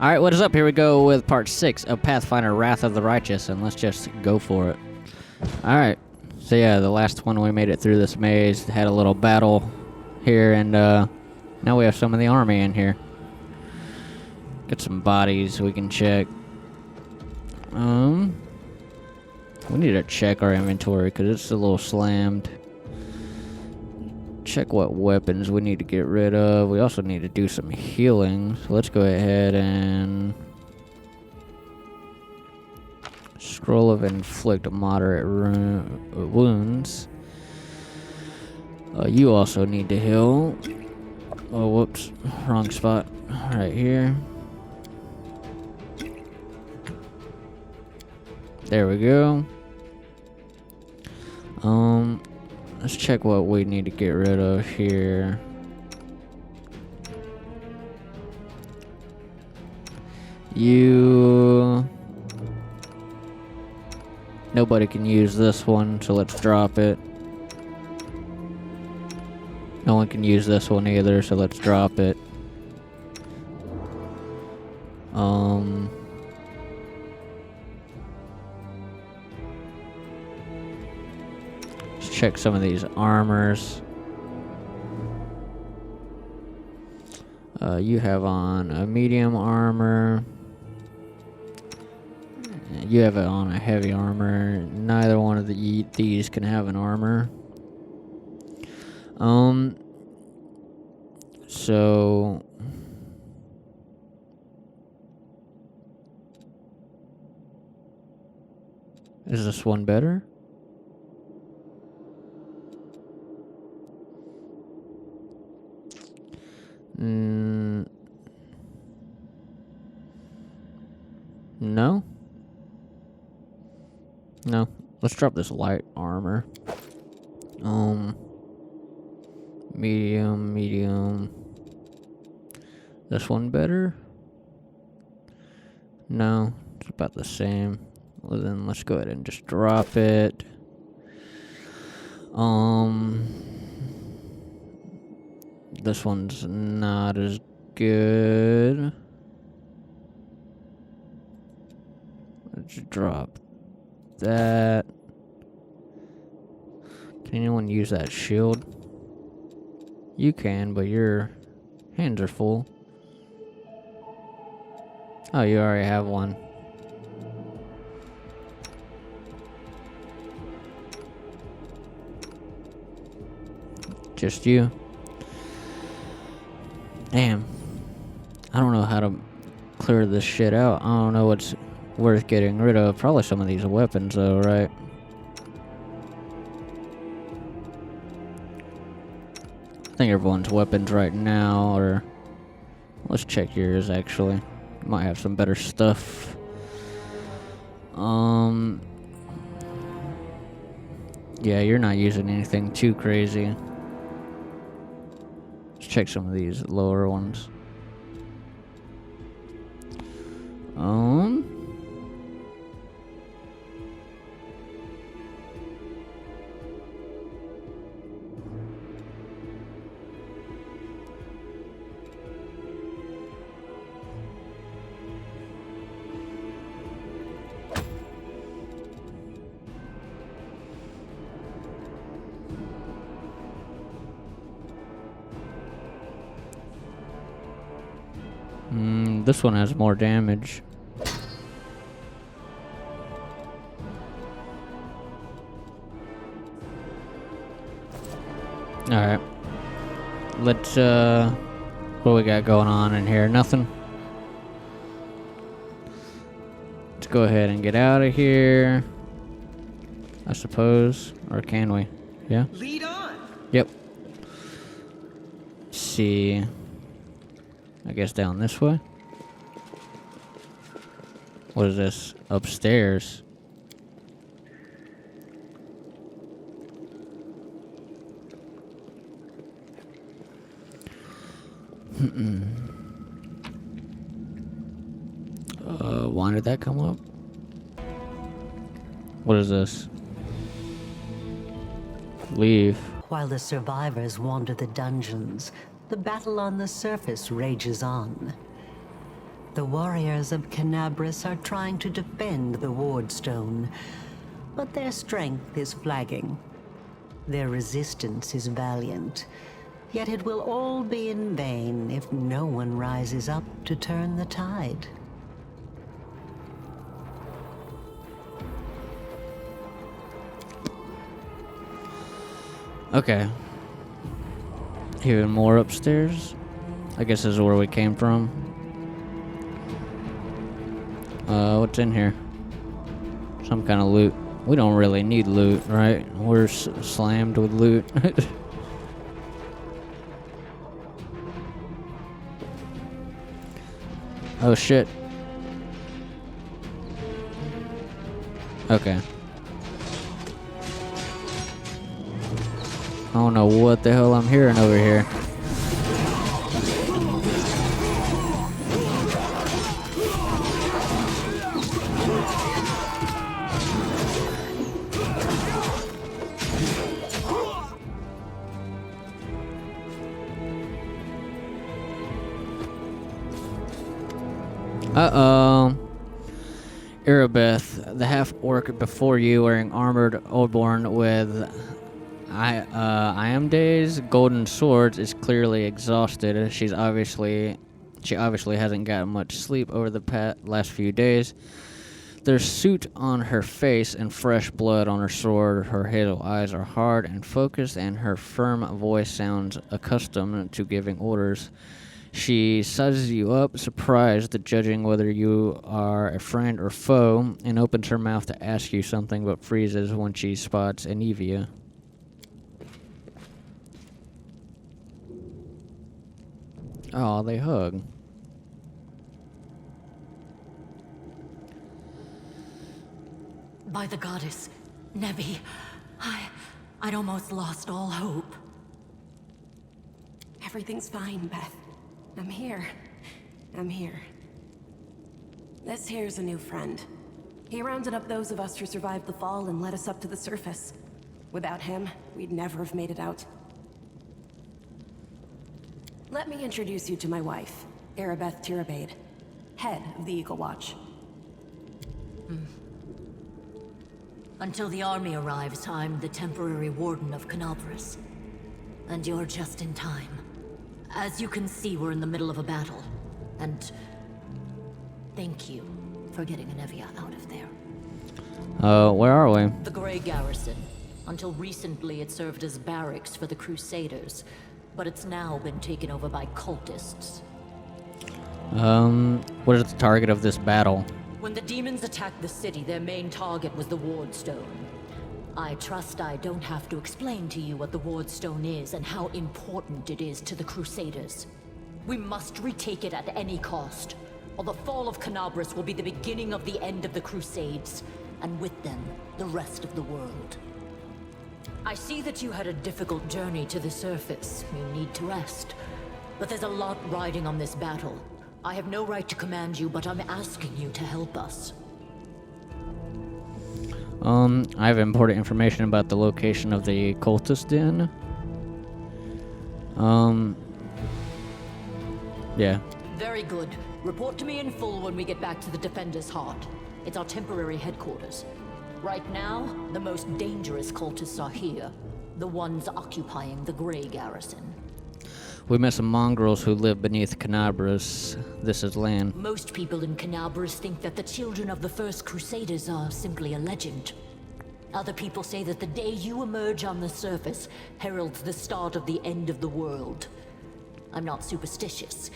Alright, what is up? Here we go with part 6 of Pathfinder Wrath of the Righteous, and let's just go for it. Alright, so yeah, the last one we made it through this maze, had a little battle here, and now we have some of the army in here. Got some bodies we can check. We need to check our inventory because it's a little slammed. Check what weapons we need to get rid of. We also need to do some healing. So let's go ahead and scroll of inflict moderate wounds. You also need to heal. Oh, whoops, wrong spot. Right here. There we go. Let's check what we need to get rid of here. Nobody can use this one, so let's drop it. No one can use this one either, so let's drop it. Check some of these armors. You have on a medium armor. You have it on a heavy armor. Neither one of these can have an armor. So is this one better? No? No. Let's drop this light armor. Medium. This one better? No, it's about the same. Well, then let's go ahead and just drop it. This one's not as good. Let's drop that. Can anyone use that shield? You can, but your hands are full. Oh, you already have one. Just you. Damn. I don't know how to clear this shit out. I don't know what's worth getting rid of. Probably some of these weapons though, right? I think everyone's weapons right now are... Let's check yours actually. Might have some better stuff. Yeah, you're not using anything too crazy. Let's check some of these lower ones. This one has more damage. Alright. Let's, what we got going on in here? Nothing? Let's go ahead and get out of here. I suppose. Or can we? Yeah? Lead on! Yep. Let's see. I guess down this way. What is this? Upstairs. Why did that come up? What is this? Leave. While the survivors wander the dungeons, the battle on the surface rages on. The warriors of Canabras are trying to defend the Wardstone, but their strength is flagging. Their resistance is valiant, yet it will all be in vain if no one rises up to turn the tide. Okay. Even more upstairs? I guess this is where we came from. What's in here? Some kind of loot. We don't really need loot, right? We're slammed with loot. Oh shit. Okay. I don't know what the hell I'm hearing over here. Uh-oh. Erebeth, the half-orc before you wearing armored Oldborn with Iamde's golden swords is clearly exhausted. She obviously hasn't gotten much sleep over the last few days. There's soot on her face and fresh blood on her sword. Her hazel eyes are hard and focused, and her firm voice sounds accustomed to giving orders. She sizes you up, surprised, judging whether you are a friend or foe, and opens her mouth to ask you something, but freezes when she spots Anivia. Oh, they hug. By the goddess, Nevi, I'd almost lost all hope. Everything's fine, Beth. I'm here. This here's a new friend. He rounded up those of us who survived the fall and led us up to the surface. Without him, we'd never have made it out. Let me introduce you to my wife, Erebeth Tirabade, head of the Eagle Watch. Until the army arrives, I'm the temporary warden of Canabras. And you're just in time. As you can see, we're in the middle of a battle. And thank you for getting Anivia out of there. Where are we? The Grey Garrison. Until recently, it served as barracks for the Crusaders, but it's now been taken over by cultists. What is the target of this battle? When the demons attacked the city, their main target was the Wardstone. I trust I don't have to explain to you what the Wardstone is and how important it is to the Crusaders. We must retake it at any cost, or the fall of Canabras will be the beginning of the end of the Crusades, and with them, the rest of the world. I see that you had a difficult journey to the surface. You need to rest. But there's a lot riding on this battle. I have no right to command you, but I'm asking you to help us. I have important information about the location of the cultist den. Yeah. Very good. Report to me in full when we get back to the Defender's Heart. It's our temporary headquarters. Right now, the most dangerous cultists are here. The ones occupying the Grey Garrison. We met some mongrels who live beneath Canabras. This is land. Most people in Canabras think that the children of the First Crusaders are simply a legend. Other people say that the day you emerge on the surface heralds the start of the end of the world. I'm not superstitious,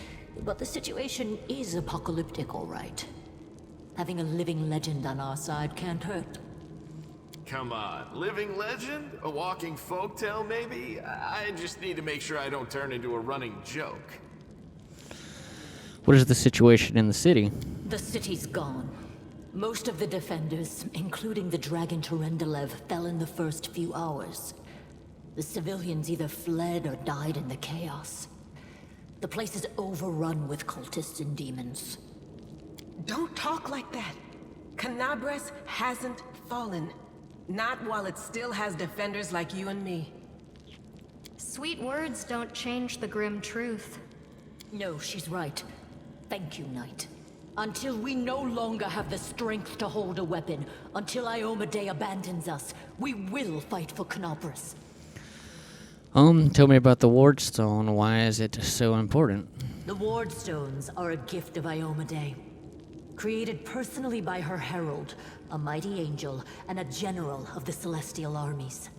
but the situation is apocalyptic, all right. Having a living legend on our side can't hurt. Come on, living legend? A walking folktale, maybe? I just need to make sure I don't turn into a running joke. What is the situation in the city? The city's gone. Most of the defenders, including the Dragon Terendelev, fell in the first few hours. The civilians either fled or died in the chaos. The place is overrun with cultists and demons. Don't talk like that. Canabras hasn't fallen. Not while it still has defenders like you and me. Sweet words don't change the grim truth. No, she's right. Thank you, Knight. Until we no longer have the strength to hold a weapon, until Iomedae abandons us, we will fight for Knobris. Tell me about the Ward Stone. Why is it so important? The Ward Stones are a gift of Iomedae. Created personally by her herald, a mighty angel, and a general of the Celestial armies.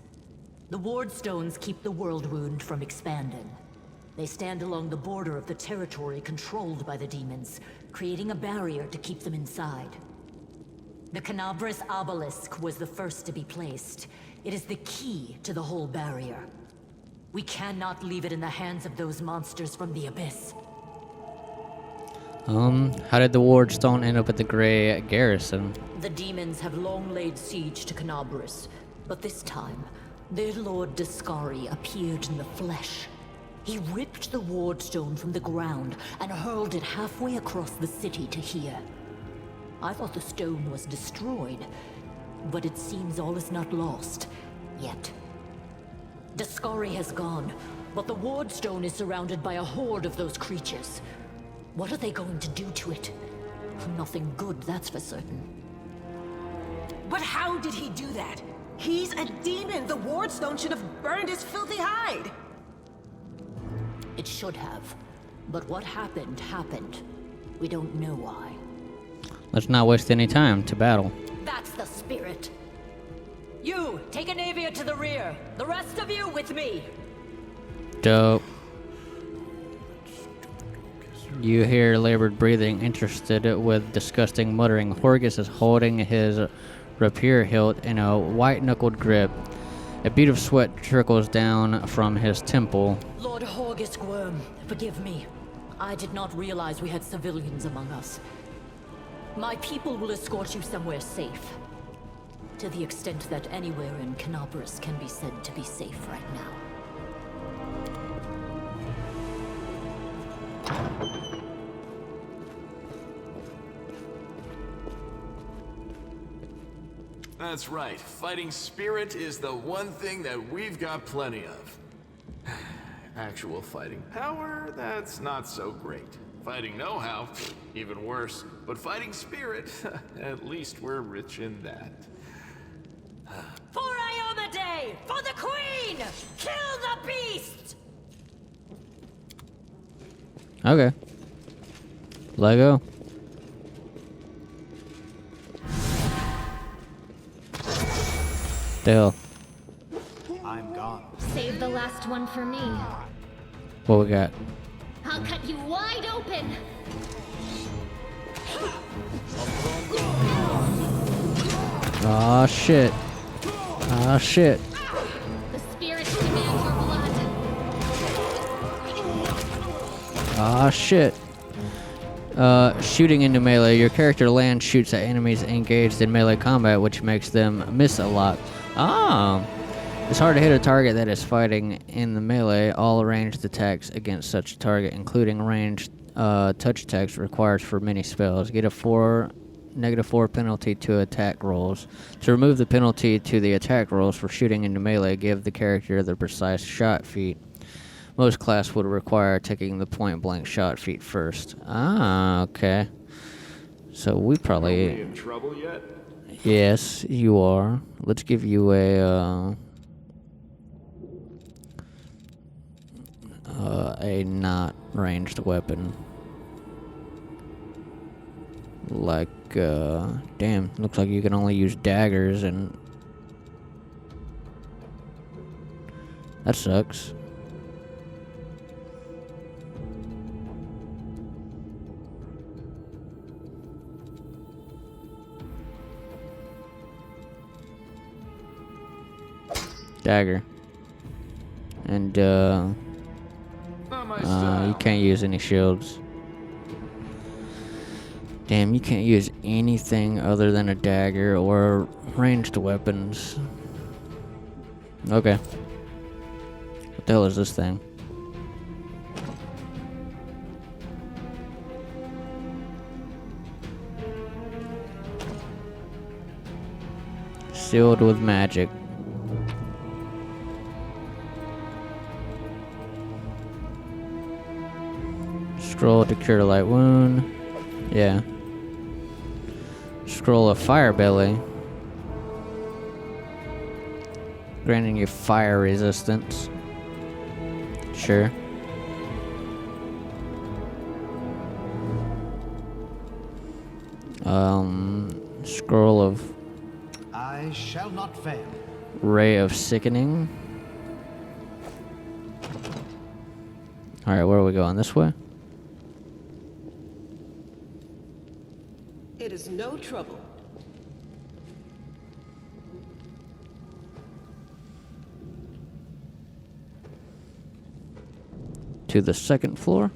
The Ward Stones keep the world wound from expanding. They stand along the border of the territory controlled by the demons, creating a barrier to keep them inside. The Knobris obelisk was the first to be placed. It is the key to the whole barrier. We cannot leave it in the hands of those monsters from the abyss. How did the Ward Stone end up at the Grey Garrison? The demons have long laid siege to Knobris, but this time, their lord Discari appeared in the flesh. He ripped the Ward Stone from the ground and hurled it halfway across the city to here. I thought the stone was destroyed, but it seems all is not lost, yet. Discari has gone, but the Ward Stone is surrounded by a horde of those creatures. What are they going to do to it? Nothing good, that's for certain. But how did he do that? He's a demon! The Ward Stone should have burned his filthy hide! It should have. But what happened, happened. We don't know why. Let's not waste any time to battle. That's the spirit. You, take a Navia to the rear. The rest of you with me. Dope. You hear labored breathing, interested with disgusting muttering. Horgus is holding his rapier hilt in a white-knuckled grip. A bead of sweat trickles down from his temple. Lord Horgus Worm, forgive me. I did not realize we had civilians among us. My people will escort you somewhere safe. To the extent that anywhere in Knobris can be said to be safe right now. That's right. Fighting spirit is the one thing that we've got plenty of. Actual fighting power, that's not so great. Fighting know-how, even worse. But fighting spirit, at least we're rich in that. For Iomedae! For the Queen! Kill the beast! Okay. Let go. The hell? I'm gone. Save the last one for me. What we got? I'll cut you wide open. Aw, shit. Aw, shit. The spirits demand your blood. Aw, shit. Shooting into melee. Your character lands shoots at enemies engaged in melee combat, which makes them miss a lot. Ah. It's hard to hit a target that is fighting in the melee. All ranged attacks against such a target, including ranged touch attacks, required for many spells. Get a -4 penalty to attack rolls. To remove the penalty to the attack rolls for shooting into melee, give the character the precise shot feat. Most class would require taking the point-blank shot feat first. Ah, okay. So we probably... Are we in trouble yet? Yes, you are. Let's give you a not ranged weapon. Like, damn, looks like you can only use daggers and... That sucks. Dagger. And, Not my style. you can't use any shields. Damn, you can't use anything other than a dagger or ranged weapons. Okay. What the hell is this thing? Sealed with magic. Scroll to cure light wound. Yeah. Scroll of Fire Belly. Granting you fire resistance. Sure. Scroll of I shall not fail. Ray of Sickening. Alright, where are we going? This way? It is no trouble. To the second floor?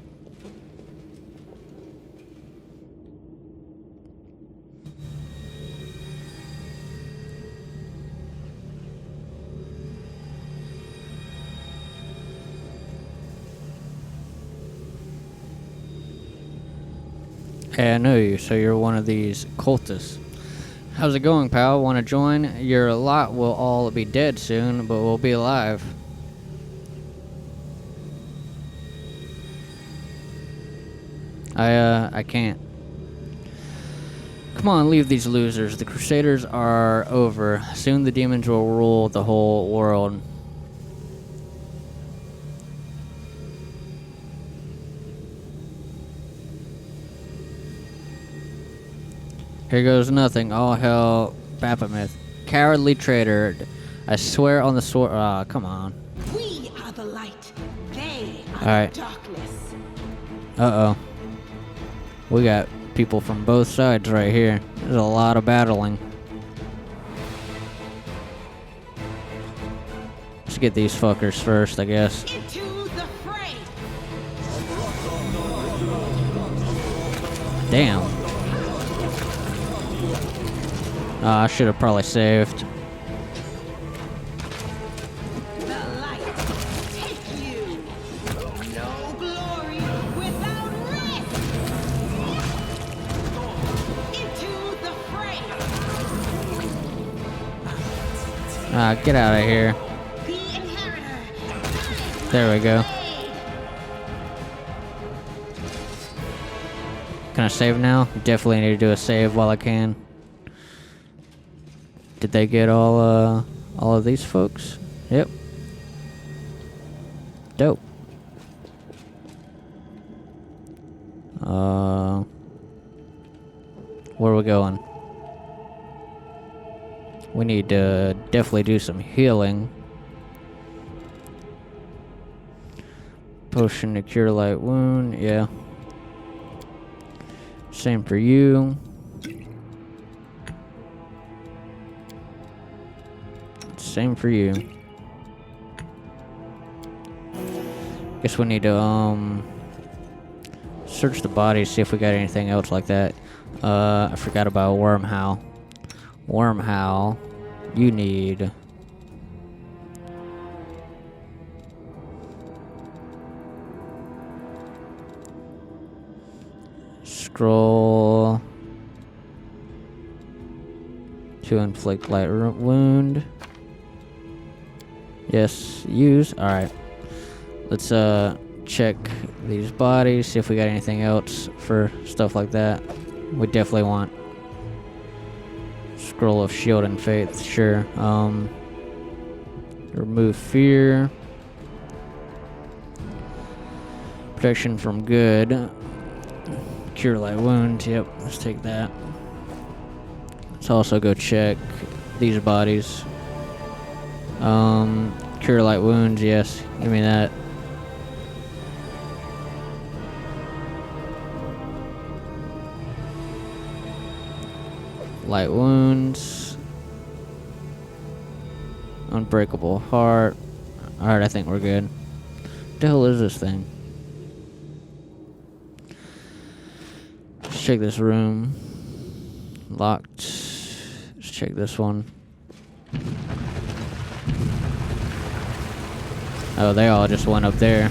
Hey, I know you, so you're one of these cultists. How's it going, pal? Want to join? Your lot will all be dead soon, but we'll be alive. I can't. Come on, leave these losers. The Crusaders are over. Soon the demons will rule the whole world. Here goes nothing. All hell, Baphomet. Cowardly traitor. I swear on the sword. Ah, come on. We are the light. They are Alright. the darkness. Uh-oh. We got people from both sides right here. There's a lot of battling. Let's get these fuckers first, I guess. Into the fray. Damn. I should have probably saved. The light. Take you. No glory without risk. Into the fray. Get out of here. The inheritor. There we go. Can I save now? Definitely need to do a save while I can. Did they get all of these folks? Yep. Dope. Where are we going? We need to definitely do some healing. Potion to cure light wound, yeah. Same for you. Same for you. Guess we need to search the body, see if we got anything else like that. I forgot about Wormhowl. Wormhowl, you need scroll to inflict light wound. Yes, use. Alright. Let's check these bodies, see if we got anything else for stuff like that. We definitely want scroll of shield and faith, sure. Remove fear. Protection from good. Cure light wounds, yep, let's take that. Let's also go check these bodies. Cure light wounds, yes. Give me that. Light wounds. Unbreakable heart. Alright, I think we're good. What the hell is this thing? Let's check this room. Locked. Let's check this one. Oh, they all just went up there.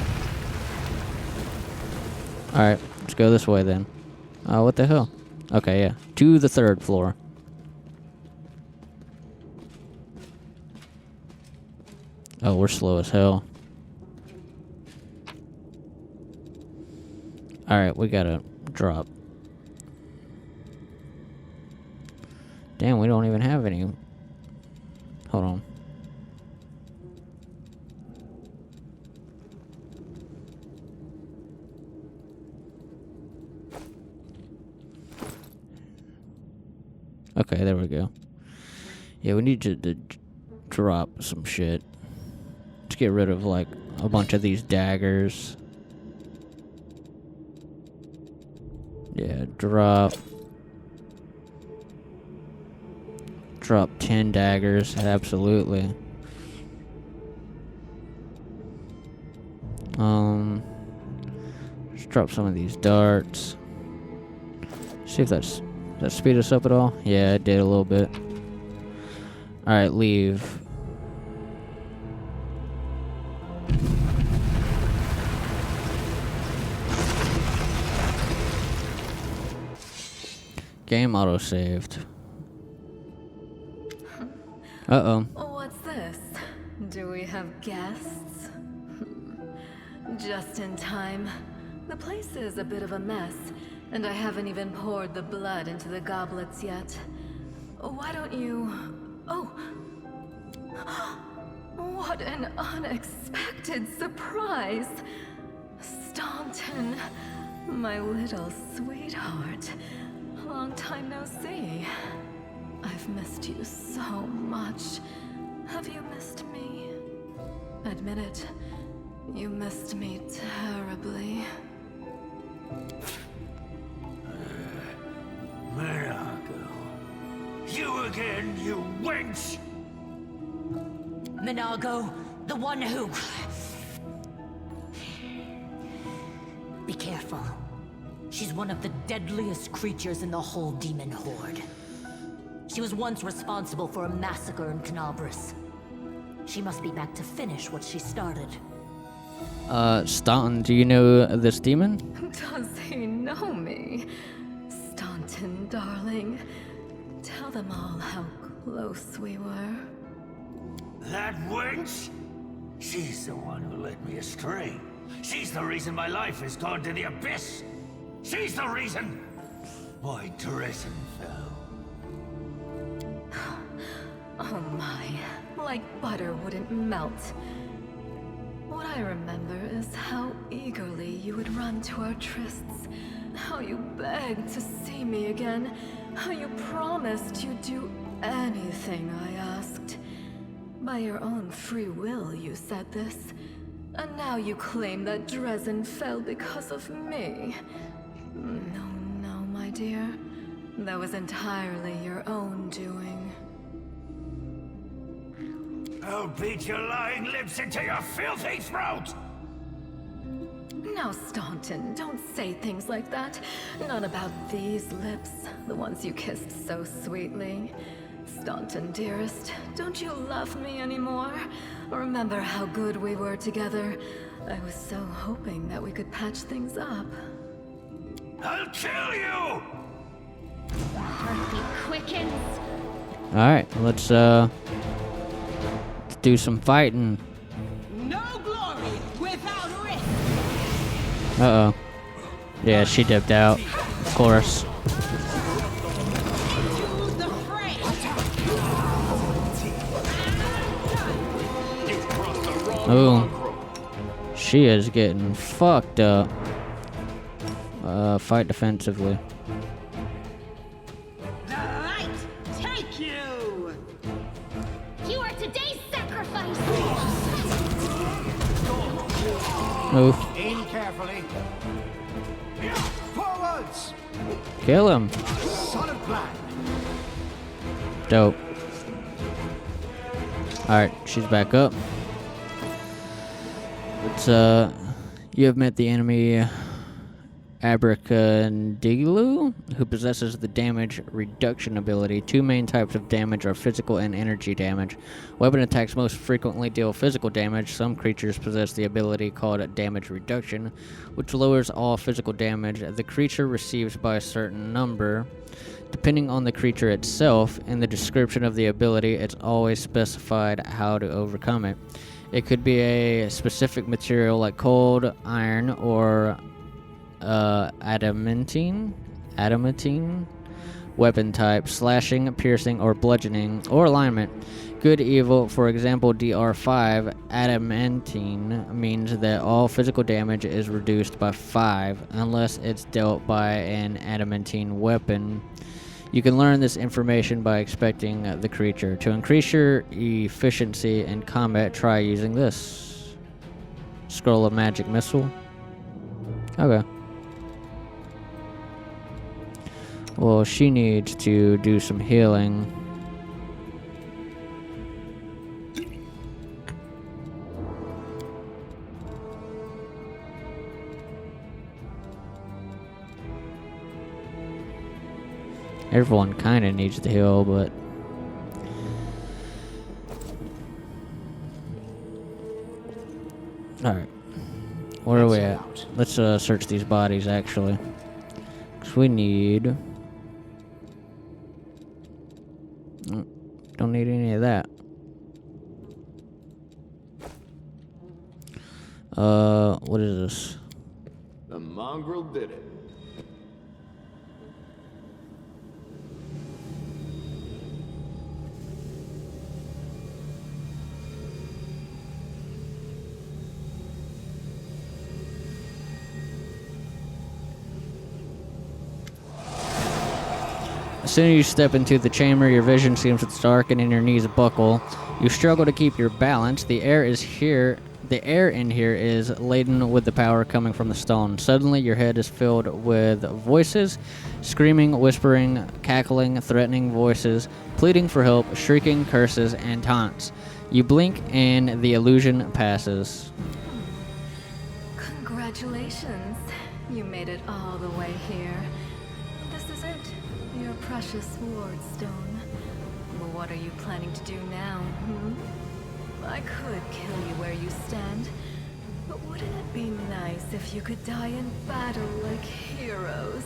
Alright, let's go this way then. Oh, what the hell? Okay, yeah. To the third floor. Oh, we're slow as hell. Alright, we gotta drop. Damn, we don't even have any. Hold on. Okay, there we go. Yeah, we need to drop some shit. Let's get rid of, like, a bunch of these daggers. Yeah, drop 10 daggers, absolutely. Let's drop some of these darts. See if does that speed us up at all? Yeah, it did a little bit. Alright, leave. Game auto-saved. Uh-oh. What's this? Do we have guests? Just in time. The place is a bit of a mess, and I haven't even poured the blood into the goblets yet. Why don't you... Oh! What an unexpected surprise! Staunton, my little sweetheart. Long time no see. I've missed you so much. Have you missed me? Admit it. You missed me terribly. Minago. You again, you wench! Minago, the one who... Be careful. She's one of the deadliest creatures in the whole demon horde. She was once responsible for a massacre in Canabris. She must be back to finish what she started. Staunton, do you know this demon? Does he know me? Staunton, darling. Tell them all how close we were. That wench? She's the one who led me astray. She's the reason my life has gone to the abyss. She's the reason my Garrison fell. Oh my, like butter wouldn't melt. What I remember is how eagerly you would run to our trysts, how you begged to see me again, how you promised you'd do anything I asked. By your own free will, you said this. And now you claim that Dresden fell because of me. No, my dear. That was entirely your own doing. I'll beat your lying lips into your filthy throat! Now, Staunton, don't say things like that. Not about these lips, the ones you kissed so sweetly. Staunton, dearest, don't you love me anymore? Remember how good we were together? I was so hoping that we could patch things up. I'll kill you! Heartbeat quickens. Alright, let's do some fighting. No glory without risk. Uh-oh. Yeah, she dipped out. Of course. Into the fray. Ooh. She is getting fucked up. Fight defensively. The light take you. You are today's sacrifice. Oof. Aim carefully. Forwards! Kill him. Solid plan. Dope. Alright, she's back up. Let's, you have met the enemy Abracandilu, who possesses the damage reduction ability. Two main types of damage are physical and energy damage. Weapon attacks most frequently deal physical damage. Some creatures possess the ability called damage reduction, which lowers all physical damage the creature receives by a certain number. Depending on the creature itself and the description of the ability, it's always specified how to overcome it. It could be a specific material like cold, iron, or adamantine, weapon type, slashing, piercing, or bludgeoning, or alignment. Good evil, for example, DR5, adamantine, means that all physical damage is reduced by 5 unless it's dealt by an adamantine weapon. You can learn this information by expecting the creature. To increase your efficiency in combat, try using this. Scroll of Magic Missile. Okay. Well, she needs to do some healing. Everyone kind of needs to heal, but... Alright. Where are we at? Let's search these bodies, actually. Because we need... Don't need any of that. What is this? The mongrel did it. As soon as you step into the chamber, your vision seems to darken and your knees buckle. You struggle to keep your balance. The air in here is laden with the power coming from the stone. Suddenly, your head is filled with voices, screaming, whispering, cackling, threatening voices, pleading for help, shrieking, curses, and taunts. You blink and the illusion passes. Congratulations. You made it all the way here. This is it. Your precious ward stone. Well, what are you planning to do now, I could kill you where you stand, but wouldn't it be nice if you could die in battle like heroes?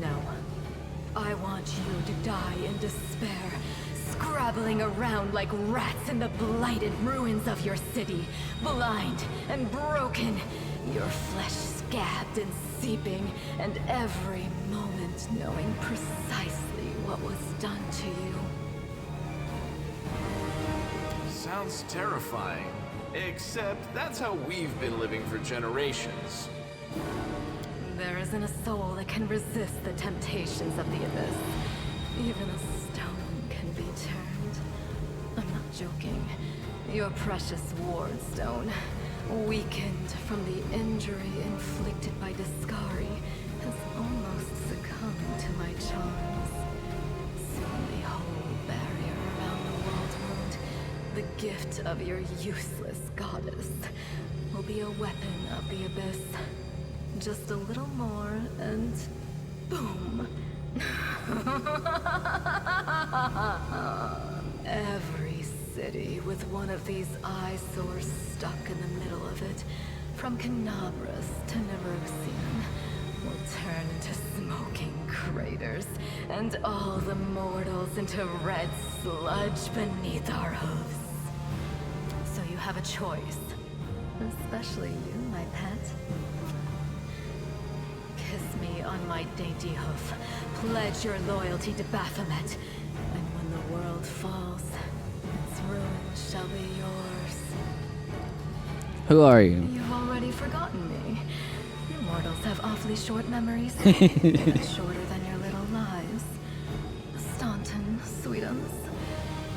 No. I want you to die in despair, scrabbling around like rats in the blighted ruins of your city, blind and broken, your flesh scabbed and seeping, and every moment knowing precisely what was done to you. Sounds terrifying. Except that's how we've been living for generations. There isn't a soul that can resist the temptations of the abyss. Even a stone can be turned. I'm not joking. Your precious ward stone, weakened from the injury inflicted by Discari, has almost succumbed to my charms. Soon the whole barrier around the world wound, the gift of your useless goddess, will be a weapon of the abyss. Just a little more, and boom. Every city with one of these eyesores stuck in the middle of it, from Canabras to Nerusian, will turn into smoking craters, and all the mortals into red sludge beneath our hooves. So you have a choice. Especially you, my pet. Kiss me on my dainty hoof. Pledge your loyalty to Baphomet. And when the world falls, its ruin shall be yours. Who are you? You've already forgotten me. You mortals have awfully short memories. Shorter than your little lives. Staunton, sweetums.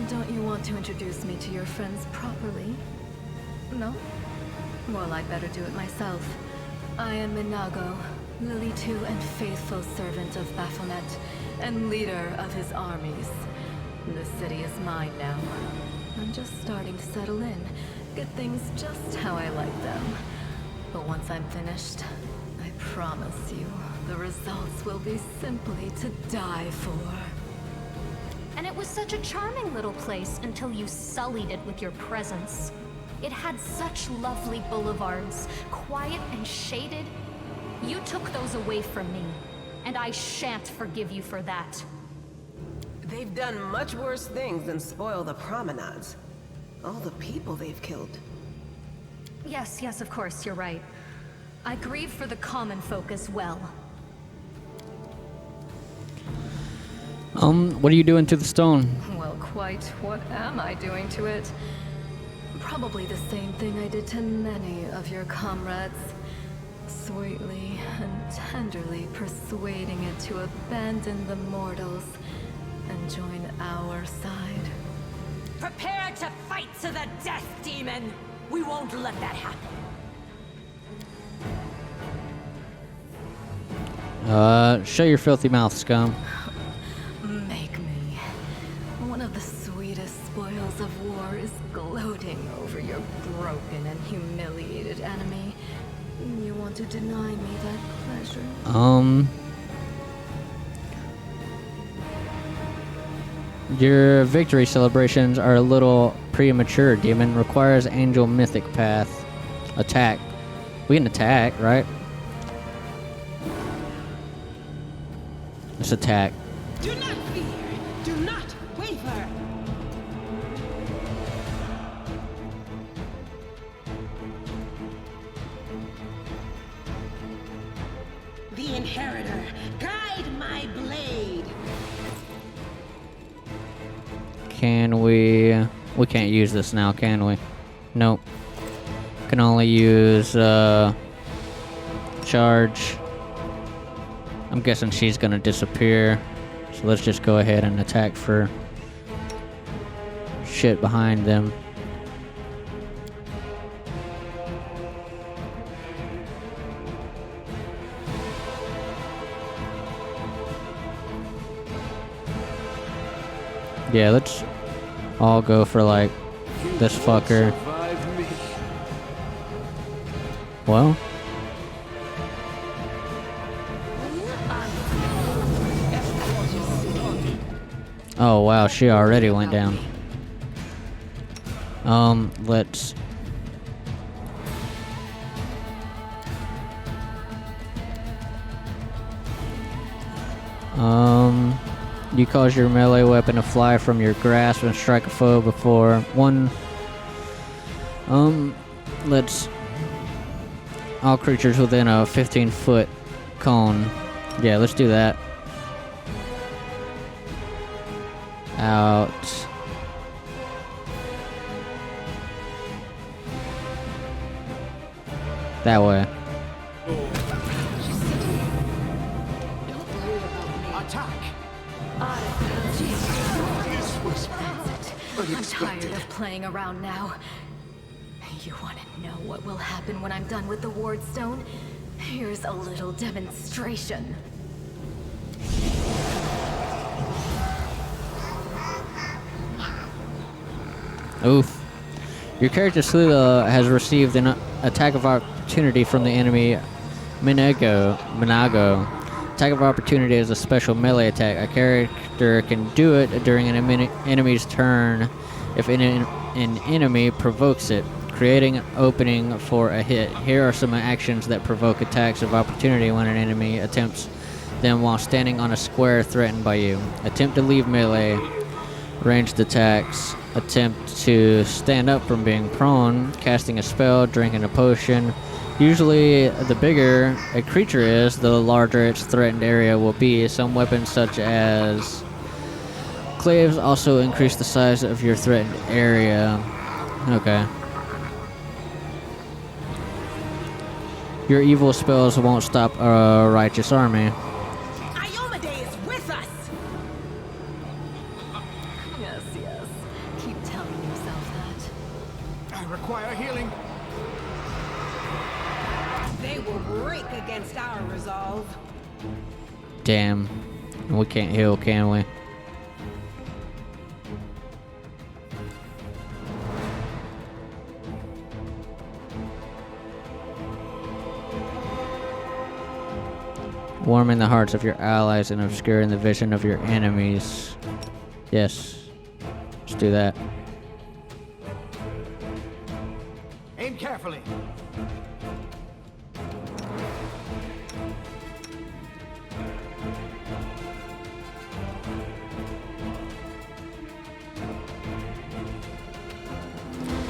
Don't you want to introduce me to your friends properly? No? Well, I'd better do it myself. I am Minago, Lily II and faithful servant of Baphomet, and leader of his armies. The city is mine now. I'm just starting to settle in, get things just how I like them. But once I'm finished, I promise you, the results will be simply to die for. And it was such a charming little place until you sullied it with your presence. It had such lovely boulevards, quiet and shaded. You took those away from me, and I shan't forgive you for that. They've done much worse things than spoil the promenades. All the people they've killed. Yes, of course, you're right. I grieve for the common folk as well. What are you doing to the stone? Well, quite what am I doing to it? Probably the same thing I did to many of your comrades. Sweetly and tenderly persuading it to abandon the mortals and join our side. Prepare to fight to the death, demon! We won't let that happen. Shut your filthy mouth, scum. Make me. One of the sweetest spoils of war is gloating over your broken and humiliated enemy. You want to deny me that pleasure? Your victory celebrations are a little premature, demon. Requires angel mythic path. Attack. We can attack, right? Let's attack. Do not fear. Do not waver. The Inheritor, guide my blade. Can we... We can't use this now, can we? Nope. Can only use, charge. I'm guessing she's gonna disappear. So let's just go ahead and attack for shit behind them. Yeah, let's all go for like this fucker. Well. Oh wow, she already went down. Let's... You cause your melee weapon to fly from your grasp and strike a foe before one... Let's... All creatures within a 15-foot cone. Yeah, let's do that. Out. That way. Attack! I'm tired of playing around now. You want to know what will happen when I'm done with the Ward Stone? Here's a little demonstration. Oof. Your character Slila has received an attack of opportunity from the enemy Minago. Attack of opportunity is a special melee attack. A character can do it during an enemy's turn if an enemy provokes it, creating an opening for a hit. Here are some actions that provoke attacks of opportunity when an enemy attempts them while standing on a square threatened by you. Attempt to leave melee. Ranged attacks. Attempt to stand up from being prone. Casting a spell. Drinking a potion. Usually, the bigger a creature is, the larger its threatened area will be. Some weapons, such as claves, also increase the size of your threatened area. Okay. Your evil spells won't stop a righteous army. Iomade is with us. Yes, yes. Keep telling yourself that. I require healing. They will break against our resolve. Damn. We can't heal, can we? Warming the hearts of your allies and obscuring the vision of your enemies. Yes. Let's do that. Aim carefully.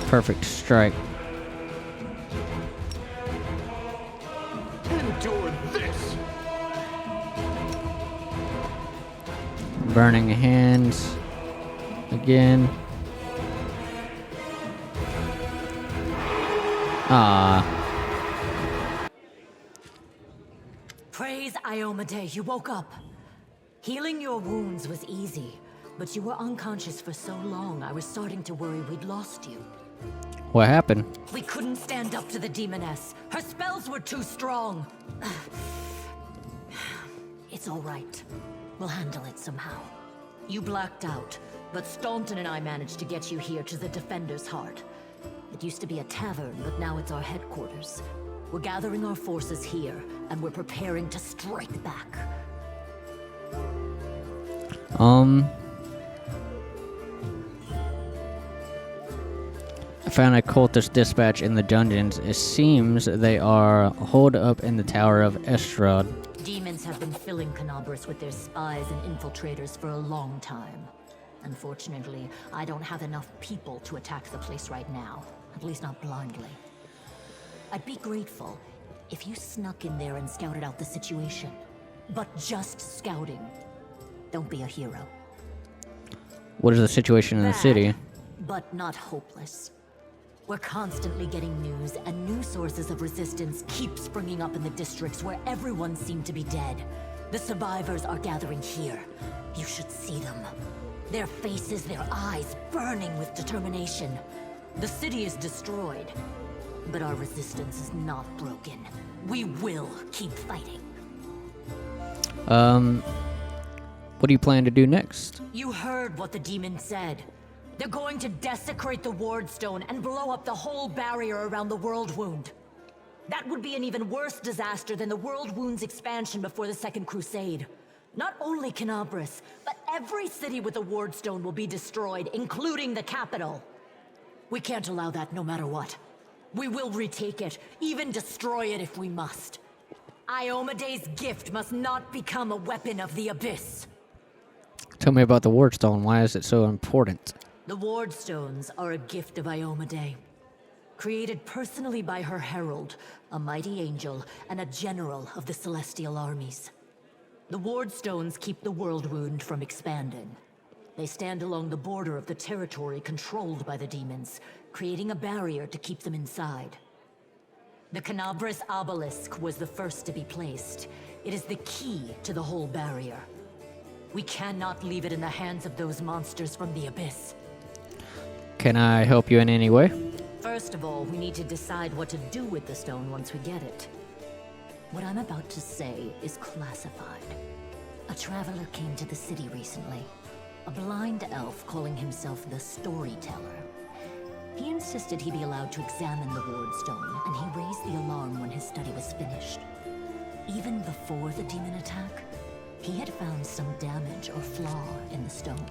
Perfect strike. Endure this. Burning hands. Again. Praise Iomade, you woke up. Healing your wounds was easy, but you were unconscious for so long, I was starting to worry we'd lost you. What happened? We couldn't stand up to the demoness. Her spells were too strong. It's all right. We'll handle it somehow. You blacked out, but Staunton and I managed to get you here to the Defender's Heart. It used to be a tavern, but now it's our headquarters. We're gathering our forces here, and we're preparing to strike back. I found a cultist dispatch in the dungeons. It seems they are holed up in the Tower of Estrad. Demons have been filling Canabras with their spies and infiltrators for a long time. Unfortunately, I don't have enough people to attack the place right now. At least not blindly. I'd be grateful if you snuck in there and scouted out the situation. But just scouting. Don't be a hero. What is the situation in the city? But not hopeless. We're constantly getting news, and new sources of resistance keep springing up in the districts where everyone seemed to be dead. The survivors are gathering here. You should see them. Their faces, their eyes burning with determination. The city is destroyed, but our resistance is not broken. We will keep fighting. What do you plan to do next? You heard what the demon said. They're going to desecrate the Ward Stone and blow up the whole barrier around the World Wound. That would be an even worse disaster than the World Wound's expansion before the Second Crusade. Not only Canabras, but every city with a Ward Stone will be destroyed, including the capital. We can't allow that no matter what. We will retake it, even destroy it if we must. Iomade's gift must not become a weapon of the Abyss. Tell me about the Ward Stone. Why is it so important? The Ward Stones are a gift of Iomade. Created personally by her herald, a mighty angel, and a general of the Celestial armies. The Ward Stones keep the World Wound from expanding. They stand along the border of the territory controlled by the demons, creating a barrier to keep them inside. The Canabras Obelisk was the first to be placed. It is the key to the whole barrier. We cannot leave it in the hands of those monsters from the Abyss. Can I help you in any way? First of all, we need to decide what to do with the stone once we get it. What I'm about to say is classified. A traveler came to the city recently. A blind elf calling himself the Storyteller. He insisted he be allowed to examine the Ward Stone, and he raised the alarm when his study was finished. Even before the demon attack, he had found some damage or flaw in the stone.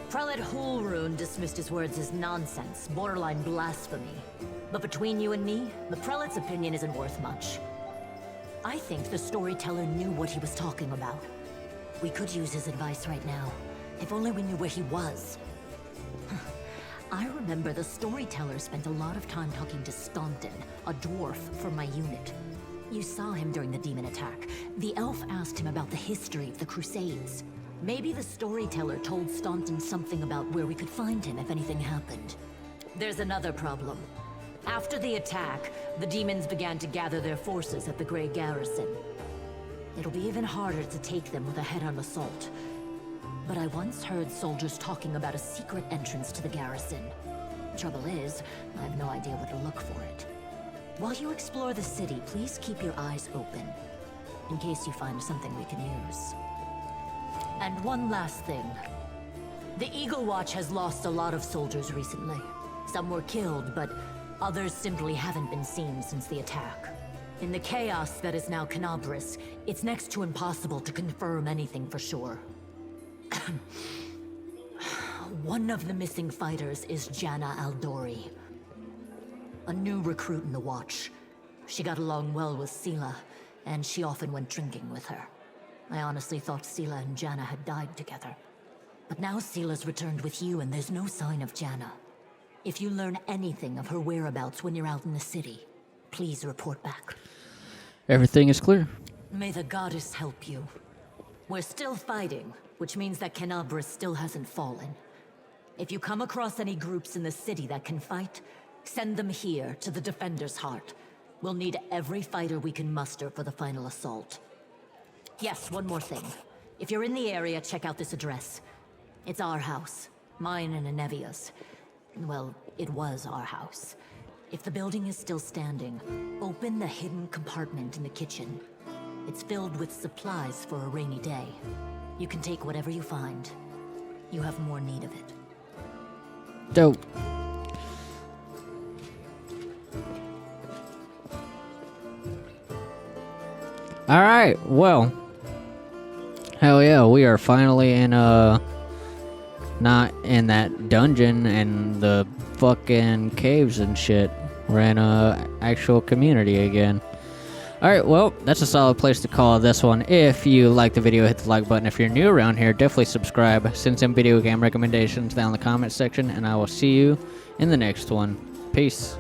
Prelate Hulrune dismissed his words as nonsense, borderline blasphemy. But between you and me, the prelate's opinion isn't worth much. I think the Storyteller knew what he was talking about. We could use his advice right now, if only we knew where he was. I remember the Storyteller spent a lot of time talking to Staunton, a dwarf from my unit. You saw him during the demon attack. The elf asked him about the history of the Crusades. Maybe the Storyteller told Staunton something about where we could find him if anything happened. There's another problem. After the attack, the demons began to gather their forces at the Grey Garrison. It'll be even harder to take them with a head-on assault. But I once heard soldiers talking about a secret entrance to the garrison. Trouble is, I have no idea where to look for it. While you explore the city, please keep your eyes open, in case you find something we can use. And one last thing. The Eagle Watch has lost a lot of soldiers recently. Some were killed, but others simply haven't been seen since the attack. In the chaos that is now Canabras, it's next to impossible to confirm anything for sure. One of the missing fighters is Janna Aldori, a new recruit in the Watch. She got along well with Sela, and she often went drinking with her. I honestly thought Sela and Janna had died together. But now Sela's returned with you, and there's no sign of Janna. If you learn anything of her whereabouts when you're out in the city, please report back. Everything is clear. May the goddess help you. We're still fighting, which means that Canabra still hasn't fallen. If you come across any groups in the city that can fight, send them here to the Defender's Heart. We'll need every fighter we can muster for the final assault. Yes, one more thing. If you're in the area, check out this address. It's our house. Mine and Anevia's. Well, it was our house. If the building is still standing, open the hidden compartment in the kitchen. It's filled with supplies for a rainy day. You can take whatever you find. You have more need of it. Dope. Alright, well. Hell yeah, we are finally in, not in that dungeon and the fucking caves and shit. We're in a actual community again. Alright, well, that's a solid place to call this one. If you like the video, hit the like button. If you're new around here, definitely subscribe. Send some video game recommendations down in the comment section, and I will see you in the next one. Peace.